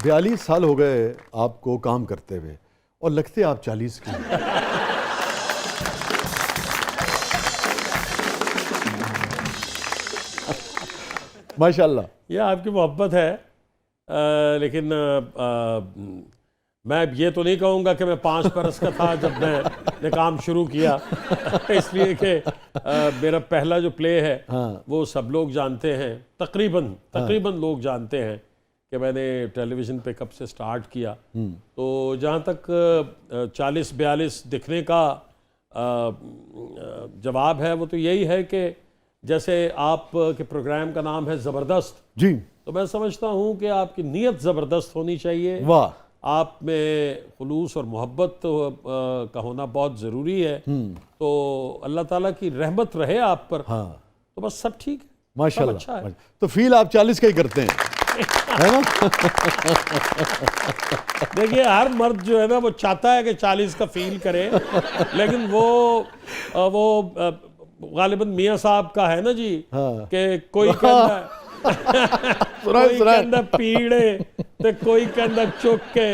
42 साल हो गए आपको काम करते हुए और लगते आप 40 के हैं। माशाल्लाह। ये आपकी मोहब्बत है, लेकिन मैं ये तो नहीं कहूँगा कि मैं 5 बरस का था जब मैंने काम शुरू किया इसलिए कि मेरा पहला जो प्ले है वो सब लोग जानते हैं, तकरीबन लोग जानते हैं कि मैंने टेलीविज़न पे कब से स्टार्ट किया। तो जहाँ तक 40-42 दिखने का जवाब है वो तो यही है कि जैसे आप के प्रोग्राम का नाम है ज़बरदस्त जी, तो मैं समझता हूँ कि आपकी नीयत ज़बरदस्त होनी चाहिए। वाह। आप में खुलूस और मोहब्बत का होना बहुत ज़रूरी है। तो अल्लाह ताला की रहमत रहे आप पर, तो बस सब ठीक है, माशाल्लाह। अच्छा है। तो फील आप 40 का ही करते हैं, है ना? देखिए हर मर्द जो है ना वो चाहता है कि 40 का फील करे, लेकिन वो गालिबन मियाँ साहब का है ना जी, कि कोई कहता है कोई कहता पीड़े ते कोई कहता चुक के,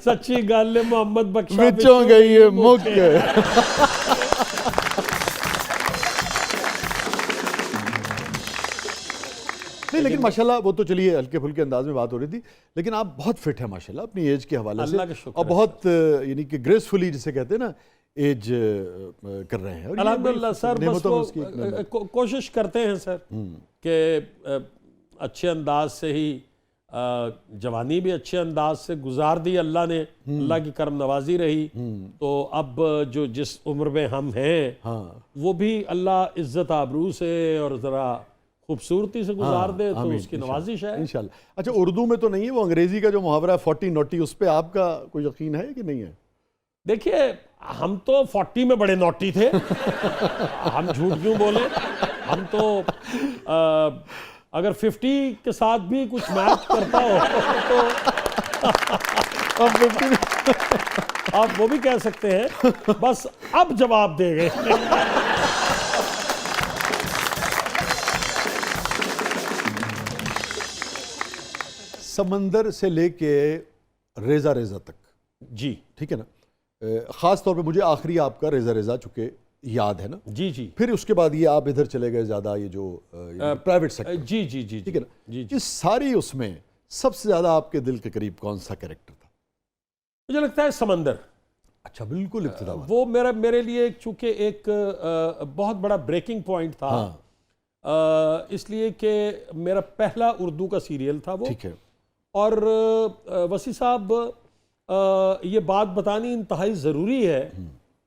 सच्ची गल है मोहम्मद बख्शा विचों गई है मुक के। नहीं, लेकिन माशाल्लाह वो तो चलिए हल्के फुल्के अंदाज में बात हो रही थी, लेकिन आप बहुत फिट है माशाल्लाह अपनी एज के हवाले से, और बहुत यानी कि ग्रेसफुली जिसे कहते हैं ना एज कर रहे हैं। अल्हम्दुलिल्लाह सर, बस वो कोशिश करते हैं सर कि अच्छे अंदाज से ही जवानी भी अच्छे अंदाज से गुजार दी अल्लाह ने, अल्लाह की करम नवाजी रही। तो अब जो जिस उम्र में हम हैं वो भी अल्लाह इज्जत आबरू से और ज़रा खूबसूरती से गुजार दे, तो उसकी नवाजिश है इंशाल्लाह। अच्छा, उर्दू में तो नहीं है वो अंग्रेजी का जो मुहावरा है 40 नॉटी, उस पर आपका कोई यकीन है कि नहीं है? देखिए हम तो 40 में बड़े नॉटी थे हम झूठ क्यों बोले, हम तो अगर 50 के साथ भी कुछ मैच करता हो तो अब 50 आप वो भी कह सकते हैं। बस अब जवाब दे गए। समंदर से लेके रेजा रेजा तक, जी ठीक है ना, ख़ास तौर पे मुझे आखिरी आपका रेजा रेजा चुके याद है ना? जी जी। फिर उसके बाद ये आप इधर चले गए ज़्यादा ये जो प्राइवेट सेक्टर, जी जी जी, ठीक है ना? जी। इस सारी उसमें सबसे ज़्यादा आपके दिल के करीब कौन सा कैरेक्टर था? मुझे लगता है समंदर। अच्छा, बिल्कुल इब्तिदा वो मेरे लिए चूँकि एक बहुत बड़ा ब्रेकिंग पॉइंट था। इसलिए कि मेरा पहला उर्दू का सीरियल था वो, ठीक है। और वसी साहब ये बात बतानी इंतहाई ज़रूरी है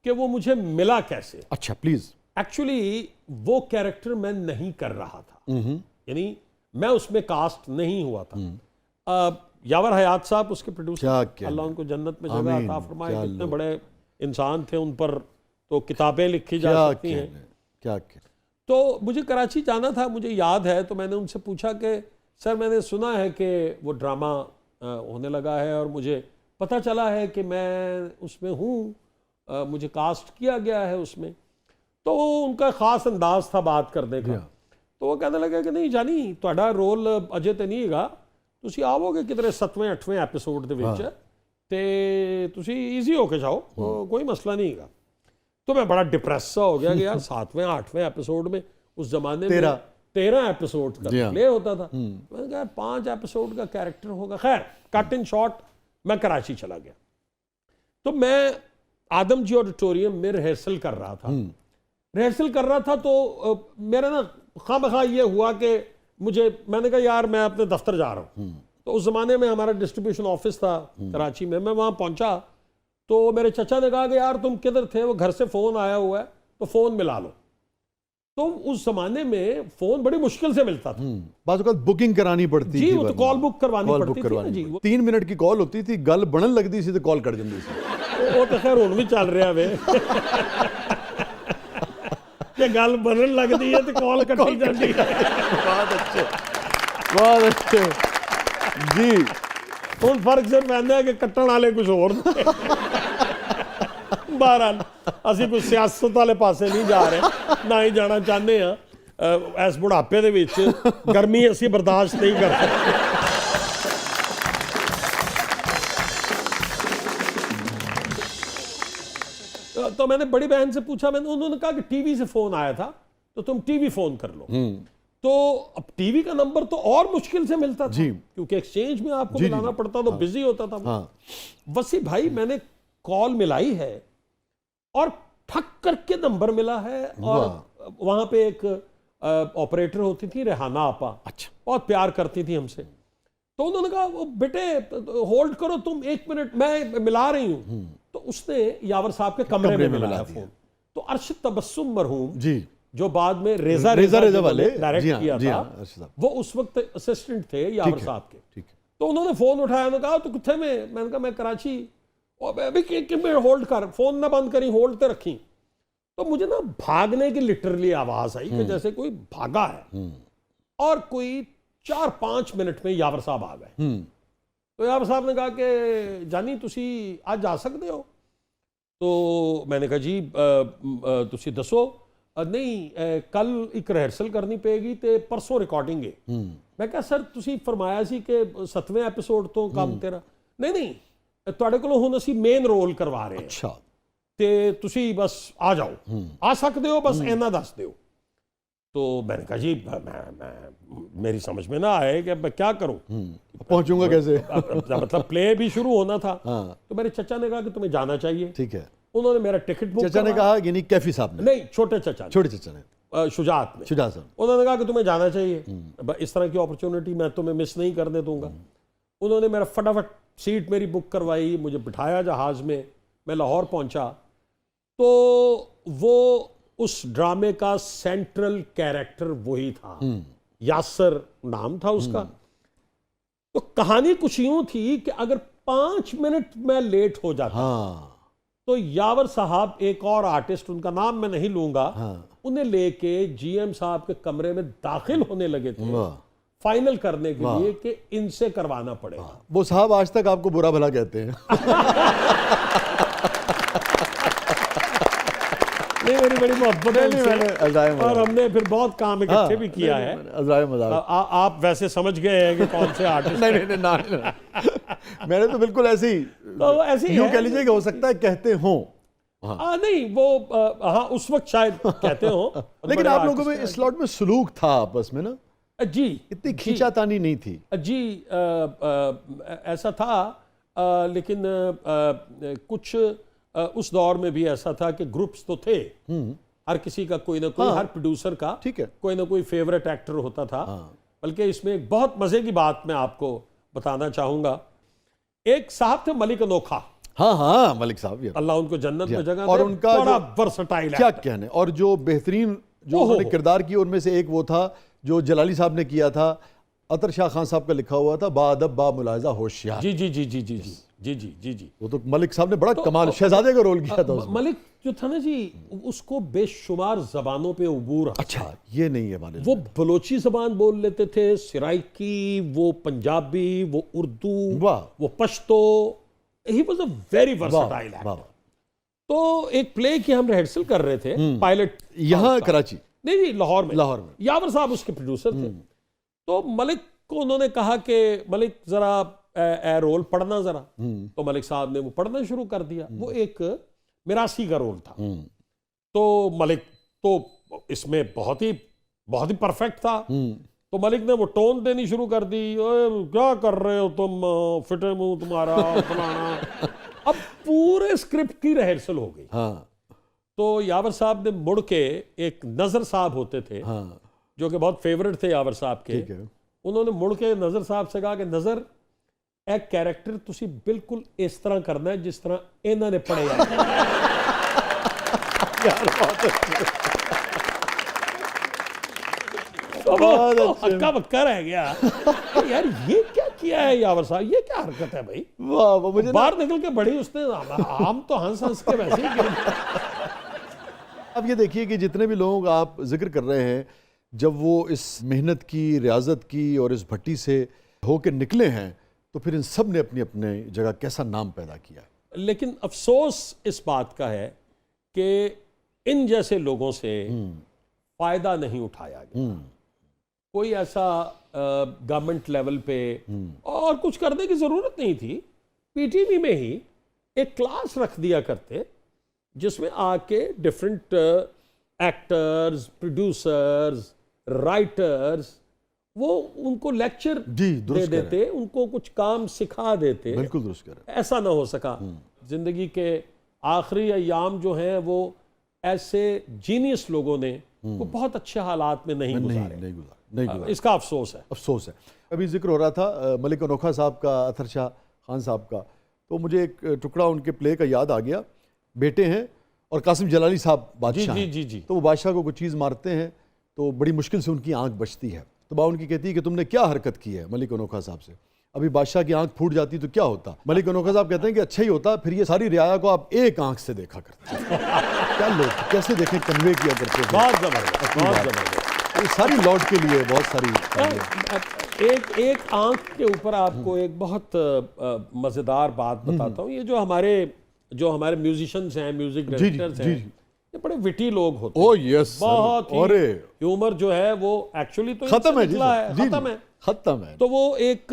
कि वो मुझे मिला कैसे। अच्छा प्लीज़। एक्चुअली वो कैरेक्टर मैं नहीं कर रहा था, यानी मैं उसमें कास्ट नहीं हुआ था। यावर हयात साहब उसके प्रोड्यूसर, अल्लाह उनको जन्नत में जगह अता फरमाए, कितने बड़े इंसान थे, उन पर तो किताबें लिखी जा सकती हैं। क्या तो मुझे कराची जाना था, मुझे याद है, तो मैंने उनसे पूछा कि सर मैंने सुना है कि वो ड्रामा होने लगा है और मुझे पता चला है कि मैं उसमें हूँ, मुझे कास्ट किया गया है उसमें। तो उनका ख़ास अंदाज था बात करने का, तो वो कहने लगे कि नहीं जानी तुहाडा रोल अजे तो नहीं हैगा, तुसी आवोगे किधरे 7वें-8वें एपिसोड दे विच ते तुसी ईजी होके जाओ, कोई मसला नहीं हैगा। तो मैं बड़ा डिप्रेस सा हो गया कि यार 7वें-8वें एपिसोड में उस जमाने में 13 एपिसोड का प्ले होता था। मैंने कहा 5 एपिसोड का कैरेक्टर होगा। खैर कट इन शॉर्ट मैं कराची चला गया। तो मैं आदम जी ऑडिटोरियम में रिहर्सल कर रहा था। तो मेरा ना खामखा ये हुआ कि मैंने कहा यार मैं अपने दफ्तर जा रहा हूँ। तो उस ज़माने में हमारा डिस्ट्रीब्यूशन ऑफिस था कराची में। मैं वहाँ पहुँचा तो मेरे चचा ने कहा कि यार तुम किधर थे, वो घर से फ़ोन आया हुआ है तो फ़ोन मिला लो। तो उस जमाने में फोन बड़ी मुश्किल से मिलता था, बात बुकिंग करानी पड़ती जी, थी, वो तो कॉल बुक करवानी पड़ती थी ना जी। 3 मिनट की कॉल होती थी, गल बनन लगती सी तो कॉल कट जाती सी। वो तो खैर हुण भी चल रहा वे कि गल बनन लगती है तो कॉल कटी जाती है। बहुत अच्छे जी। हुण फर्क सिर्फ इन्ना है कि कट्टण वाले कुछ होर ने। बहरहाल असीं कोई सियासत वाले पासे नहीं जा रहे, ना ही जाना चाहते हैं। इस बुढ़ापे दे विच गर्मी असीं बर्दाश्त नहीं कर सकते। तो मैंने बड़ी बहन से पूछा, उन्होंने कहा कि टीवी से फोन आया था तो तुम टीवी फोन कर लो। तो अब टीवी का नंबर तो और मुश्किल से मिलता था क्योंकि एक्सचेंज में आपको मिलाना पड़ता, तो बिजी होता था। वसी भाई मैंने कॉल मिलाई है और ठक करके नंबर मिला है, और वहां पे एक ऑपरेटर होती थी रेहाना आपा, अच्छा, बहुत प्यार करती थी हमसे। तो उन्होंने कहा वो बेटे होल्ड करो तुम 1 मिनट, मैं मिला रही हूं। तो उसने यावर साहब के कमरे में मिलाया फोन। तो अरशद तबस्सुम मरहूम जी, जो बाद में रेजा वाले डायरेक्ट किया था, वो उस वक्त असिस्टेंट थे यावर साहब के। तो उन्होंने फोन उठाया, उन्होंने कहा तो कितने में? मैंने कहा मैं कराची। और अभी होल्ड कर, फोन ना बंद करी, होल्ड पे रखी। तो मुझे ना भागने की लिटरली आवाज आई कि जैसे कोई भागा है, और कोई 4-5 मिनट में यावर साहब आ गए। तो यावर साहब ने कहा कि जानी तुसी आज जा सकते हो? तो मैंने कहा जी तुसी दसो। नहीं कल एक रिहर्सल करनी पेगी ते परसों रिकॉर्डिंग है। मैं कहा सर तुसी फरमाया सी कि 7वें एपिसोड तो काम तेरा। नहीं तुहाडे कोलों हुण असीं मेन रोल करवा रहे हैं। अच्छा, ते तुसी बस आ जाओ, आ सकते हो, बस इन्ना दस दिओ। तो मैंने कहा जी मैं मेरी समझ में ना आए कि मैं क्या करूं, पहुंचूंगा कैसे? मतलब प्ले भी शुरू होना था। तो मेरे चचा ने कहा कि तुम्हें जाना चाहिए। ठीक है। उन्होंने मेरा टिकट बुक चचा ने कहा, यानी कैफी साहब ने? नहीं, छोटे चचा ने, शुजात में। शुजात साहब, उन्होंने कहा कि तुम्हें जाना चाहिए, इस तरह की अपॉर्चुनिटी मैं तुम्हें मिस नहीं करने दूंगा। उन्होंने मेरा फटाफट सीट मेरी बुक करवाई, मुझे बिठाया जहाज में, मैं लाहौर पहुंचा। तो वो उस ड्रामे का सेंट्रल कैरेक्टर वही था, यासर नाम था उसका। तो कहानी कुछ यूं थी कि अगर 5 मिनट मैं लेट हो जाता तो यावर साहब, एक और आर्टिस्ट, उनका नाम मैं नहीं लूंगा, उन्हें लेके जीएम साहब के कमरे में दाखिल होने लगे थे फाइनल करने के लिए कि इनसे करवाना पड़ेगा। वो साहब आज तक आपको बुरा भला कहते हैं। नहीं, मेरी बड़ी मोहब्बत है उनसे, और हमने फिर बहुत काम इकट्ठे भी किया है। आप वैसे समझ गए हैं कि कौन से आर्टिस्ट। नहीं, मैंने तो बिल्कुल ऐसे ही यूं कह लीजिए कि हो सकता है कहते हों। नहीं वो उस वक्त शायद कहते हो, लेकिन आप लोगों में इस स्लॉट में सलूक था आपस में ना जी, इतनी खींचातानी नहीं थी जी। ऐसा था, लेकिन कुछ उस दौर में भी ऐसा था कि ग्रुप्स तो थे, हर किसी का कोई ना कोई, हर प्रोड्यूसर का कोई ना कोई फेवरेट एक्टर होता था। बल्कि इसमें एक बहुत मजे की बात मैं आपको बताना चाहूंगा। एक साहब थे मलिक अनोखा। हाँ, मलिक साहब, अल्लाह उनको जन्नत में जगह दे। और उनका बड़ा वर्सटाइल क्या कहने, और जो बेहतरीन जो उन्होंने किरदार किया उनमें से एक वो था जो जलाली साहब ने किया था, अतर शाह खान साहब का लिखा हुआ था, बाअदब बा मुलाहिजा होशियार। जी जी जी जी जी जी जी जी जी जी। वो तो मलिक साहब ने बड़ा कमाल शहजादे का रोल किया था उसमें। मलिक जो था ना जी, उसको बेशुमार जबानों पे उबूर। अच्छा, ये नहीं है मालूम। वो बलोची जबान बोल लेते थे, सिराइकी, वो पंजाबी, वो उर्दू, वो Pashto. He was a very versatile actor. तो एक प्ले की हम रिहर्सल कर रहे थे, पायलट, यहाँ कराची नहीं, लाहौर में। यावर साहब उसके प्रोड्यूसर थे। तो मलिक को उन्होंने कहा कि मलिक जरा रोल पढ़ना जरा। तो मलिक साहब ने वो पढ़ना शुरू कर दिया। वो एक मिरासी का रोल था। तो मलिक तो इसमें बहुत ही परफेक्ट था। तो मलिक ने वो टोन देनी शुरू कर दी, क्या कर रहे हो तुम, फिटे मुंह तुम्हारा, फलाना। अब पूरे स्क्रिप्ट की रिहर्सल हो गई। तो यावर साहब ने मुड़ के, एक नजर साहब होते थे जो कि बहुत फेवरेट थे यावर साहब के, उन्होंने मुड़ के नजर साहब से कहा कि नजर, एक कैरेक्टर तुसी बिल्कुल इस तरह करना है जिस तरह इन्होंने पढ़े हक्का बक्का रह गया। यार ये क्या किया है यावर साहब, ये क्या हरकत है भाई। वाह, मुझे बाहर निकल के बड़ी उसने, हम तो हंस हंस के वैसे ही। अब ये देखिए कि जितने भी लोग आप जिक्र कर रहे हैं, जब वो इस मेहनत की, रियाजत की और इस भट्टी से होकर निकले हैं, तो फिर इन सब ने अपनी अपने जगह कैसा नाम पैदा किया है। लेकिन अफसोस इस बात का है कि इन जैसे लोगों से फायदा नहीं उठाया गया। कोई ऐसा गवर्नमेंट लेवल पे और कुछ करने की जरूरत नहीं थी। पीटीवी में ही एक क्लास रख दिया करते जिसमें आके डिफरेंट एक्टर्स, प्रोड्यूसर्स, राइटर्स वो उनको लेक्चर जी, दे दुरुस्त कह रहे देते, उनको कुछ काम सिखा देते। बिल्कुल दुरुस्त कह रहे हैं। ऐसा ना हो सका। जिंदगी के आखिरी अयाम जो हैं वो ऐसे जीनियस लोगों ने वो बहुत अच्छे हालात में नहीं गुजारे। नहीं गुजारा। इसका अफसोस है। अफसोस है। अभी जिक्र हो रहा था मलिक अनोखा साहब का, अतर शाह खान साहब का, तो मुझे एक टुकड़ा उनके प्ले का याद आ गया। बेटे हैं और कासिम जलाली साहब बादशाह जी हैं। जी जी। तो वो बादशाह को कुछ चीज़ मारते हैं तो बड़ी मुश्किल से उनकी आंख बचती है। तो माँ उनकी कहती है कि तुमने क्या हरकत की है मलिक अनोखा साहब से। अभी बादशाह की आंख फूट जाती तो क्या होता। मलिक अनोखा साहब कहते हैं कि अच्छा ही होता, फिर ये सारी रियाया को आप एक आंख से देखा करते। क्या लोग कैसे देखें, कन्वे किया करते थे। बहुत जबरदस्त, बहुत जबरदस्त। ये सारी लौट के लिए बहुत सारी। एक आंख के ऊपर आपको एक बहुत मजेदार बात बताता हूँ। ये जो हमारे म्यूजिशियंस हैं, म्यूजिक डायरेक्टर्स हैं, ये बड़े विटी लोग होते हैं। ओह यस, बहुत ही ह्यूमर जो है वो एक्चुअली तो खत्म है जी, निकला है, खत्म है। खत्म है। तो वो एक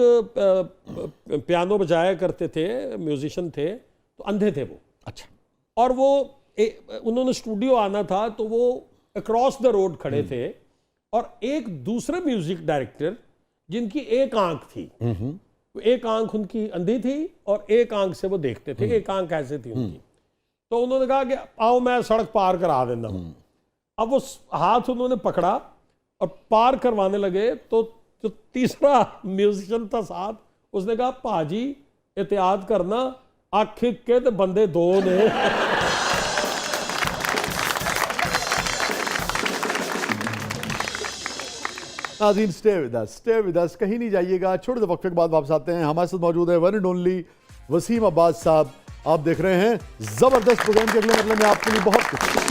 पियानो बजाया करते थे, म्यूजिशियन थे, तो अंधे थे वो। अच्छा। और वो उन्होंने स्टूडियो आना था तो वो अक्रॉस द रोड खड़े थे और एक दूसरे म्यूजिक डायरेक्टर जिनकी एक आंख थी, एक आंख उनकी अंधी थी और एक आंख से वो देखते थे, एक आंख ऐसे थी उनकी। तो उन्होंने कहा कि आओ मैं सड़क पार करा देता हूं। अब वो हाथ उन्होंने पकड़ा और पार करवाने लगे तो जो तीसरा म्यूजिशियन था साथ, उसने कहा पाजी एहतियात करना, अख के ते बंदे दो ने। नाज़रीन स्टे विद अस, कहीं नहीं जाइएगा। छोटे से वक्फे के बाद वापस आते हैं। हमारे साथ मौजूद है one and only Wasim Abbas sahab. आप देख रहे हैं जबरदस्त प्रोग्राम के अगले मतलब में आपके लिए बहुत कुछ।